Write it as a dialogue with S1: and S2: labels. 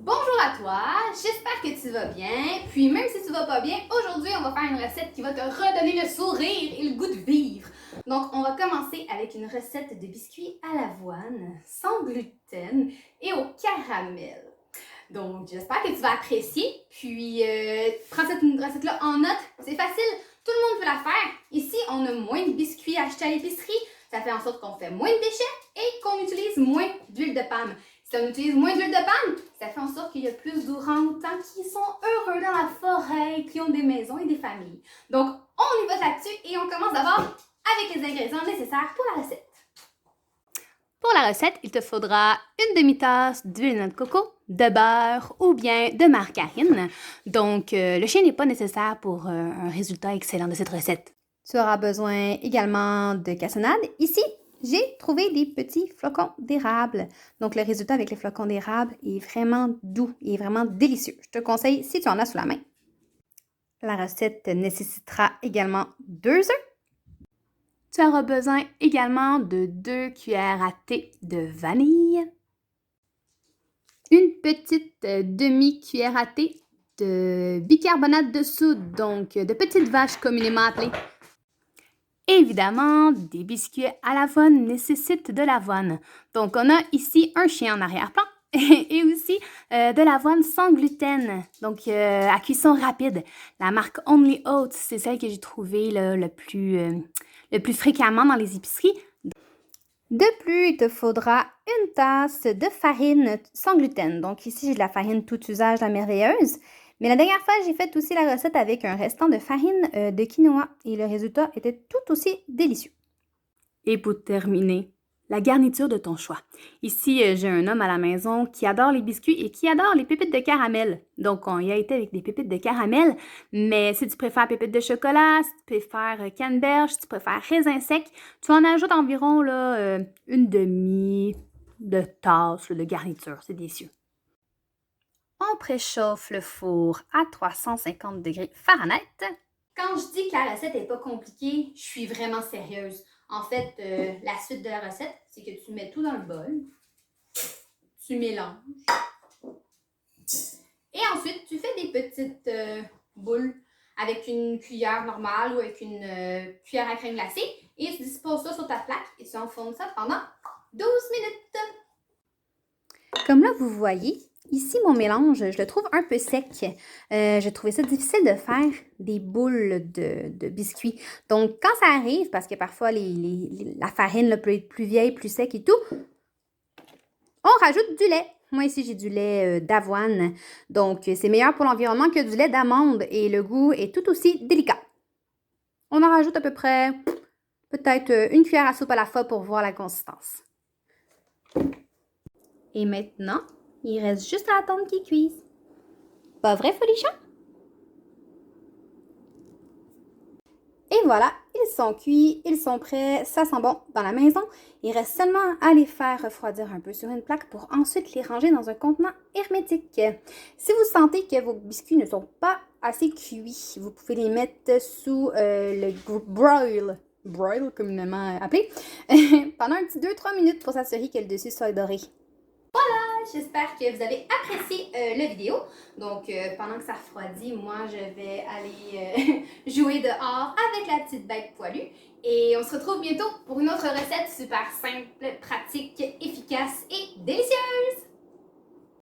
S1: Bonjour à toi, j'espère que tu vas bien. Puis même si tu vas pas bien, aujourd'hui on va faire une recette qui va te redonner le sourire et le goût de vivre. Donc on va commencer avec une recette de biscuits à l'avoine, sans gluten et au caramel. Donc j'espère que tu vas apprécier. Puis prends cette recette-là en note, c'est facile, tout le monde peut la faire. Ici on a moins de biscuits achetés à l'épicerie, ça fait en sorte qu'on fait moins de déchets et qu'on utilise moins d'huile de palme. Si on utilise moins d'huile de palme, ça fait en sorte qu'il y a plus d'orang-outans qui sont heureux dans la forêt, qui ont des maisons et des familles. Donc, on y va là-dessus et on commence d'abord avec les ingrédients nécessaires pour la recette. Pour la recette, il te faudra une demi-tasse d'huile de noix de coco, de beurre ou bien de margarine. Donc, le chien n'est pas nécessaire pour un résultat excellent de cette recette. Tu auras besoin également de cassonade. Ici, j'ai trouvé des petits flocons d'érable. Donc, le résultat avec les flocons d'érable est vraiment doux et vraiment délicieux. Je te conseille si tu en as sous la main. La recette nécessitera également 2 œufs. Tu auras besoin également de 2 cuillères à thé de vanille. Une petite demi-cuillère à thé de bicarbonate de soude, donc de petites vaches communément appelées. Évidemment, des biscuits à l'avoine nécessitent de l'avoine. Donc, on a ici un chien en arrière-plan et aussi de l'avoine sans gluten, donc à cuisson rapide. La marque Only Oats, c'est celle que j'ai trouvée le plus fréquemment dans les épiceries. De plus, il te faudra une tasse de farine sans gluten. Donc ici, j'ai de la farine tout usage, la merveilleuse. Mais la dernière fois, j'ai fait aussi la recette avec un restant de farine de quinoa et le résultat était tout aussi délicieux. Et pour terminer, la garniture de ton choix. Ici, j'ai un homme à la maison qui adore les biscuits et qui adore les pépites de caramel. Donc, on y a été avec des pépites de caramel. Mais si tu préfères pépites de chocolat, si tu préfères canneberge, si tu préfères raisin sec, tu en ajoutes environ là, une demi de tasse de garniture. C'est délicieux. On préchauffe le four à 350 degrés Fahrenheit. Quand je dis que la recette n'est pas compliquée, je suis vraiment sérieuse. En fait, la suite de la recette, c'est que tu mets tout dans le bol, tu mélanges, et ensuite, tu fais des petites boules avec une cuillère normale ou avec une cuillère à crème glacée, et tu disposes ça sur ta plaque et tu enfournes ça pendant 12 minutes. Comme là, vous voyez, ici, mon mélange, je le trouve un peu sec. J'ai trouvé ça difficile de faire des boules de biscuits. Donc, quand ça arrive, parce que parfois, la farine là, peut être plus vieille, plus sec et tout, on rajoute du lait. Moi, ici, j'ai du lait d'avoine. Donc, c'est meilleur pour l'environnement que du lait d'amande et le goût est tout aussi délicat. On en rajoute à peu près, peut-être une cuillère à soupe à la fois pour voir la consistance. Et maintenant, il reste juste à attendre qu'ils cuisent. Pas vrai, Folichon? Et voilà, ils sont cuits, ils sont prêts, ça sent bon dans la maison. Il reste seulement à les faire refroidir un peu sur une plaque pour ensuite les ranger dans un contenant hermétique. Si vous sentez que vos biscuits ne sont pas assez cuits, vous pouvez les mettre sous le broil communément appelé, pendant un petit 2-3 minutes pour s'assurer que le dessus soit doré. J'espère que vous avez apprécié la vidéo. Donc, pendant que ça refroidit, moi, je vais aller jouer dehors avec la petite bête poilue. Et on se retrouve bientôt pour une autre recette super simple, pratique et